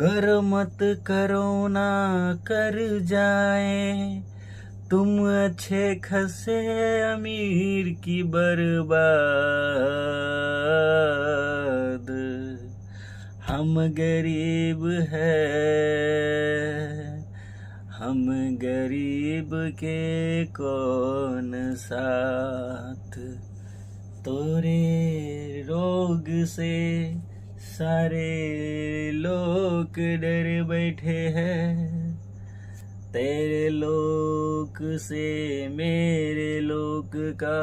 करो मत करो ना कर जाए तुम अच्छे खसे अमीर की बर्बाद। हम गरीब है, हम गरीब के कौन साथ। तोरे रोग से सारे लोग डर बैठे हैं, तेरे लोक से मेरे लोक का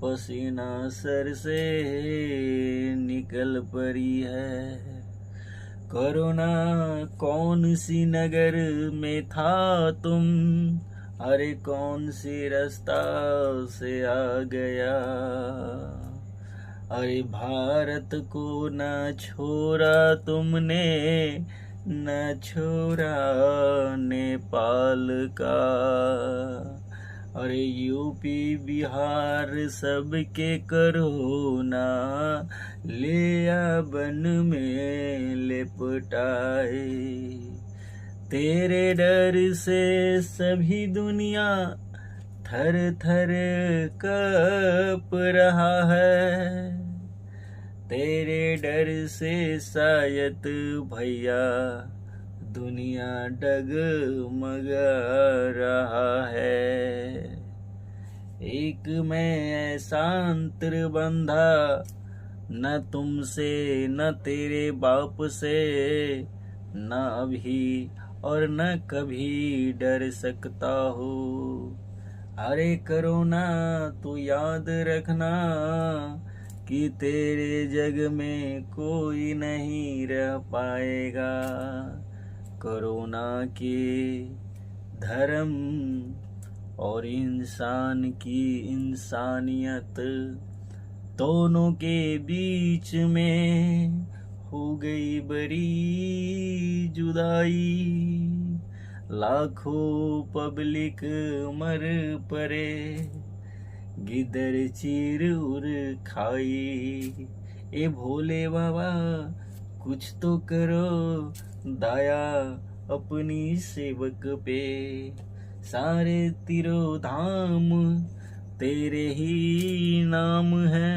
पसीना सर से निकल पड़ी है। कोरोना कौन सी नगर में था तुम, अरे कौन सी रास्ता से आ गया। अरे भारत को न छोड़ा तुमने, न छोड़ा नेपाल का। अरे यूपी बिहार सबके कोरोना लिया बन में लिपटाए। तेरे डर से सभी दुनिया थर थर कांप रहा है। तेरे डर से शायद भैया दुनिया डगमगा रहा है। एक मैं ऐसा अंतर बंधा, न तुमसे न तेरे बाप से, न अभी और न कभी डर सकता हूँ। अरे कोरोना तू याद रखना कि तेरे जग में कोई नहीं रह पाएगा। कोरोना के धर्म और इंसान की इंसानियत दोनों के बीच में हो गई बड़ी जुदाई। लाखों पब्लिक मर पड़े, गिदर चीर उर खाई। ए भोले बाबा कुछ तो करो दया अपनी सेवक पे। सारे तिरोधाम तेरे ही नाम है,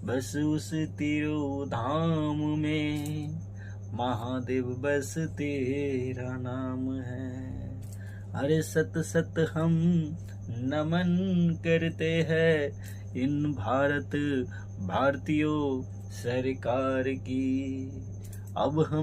बस उस तिरोधाम में महादेव बस तेरा नाम है। अरे सत सत हम नमन करते हैं इन भारतीयों सरकार की। अब हम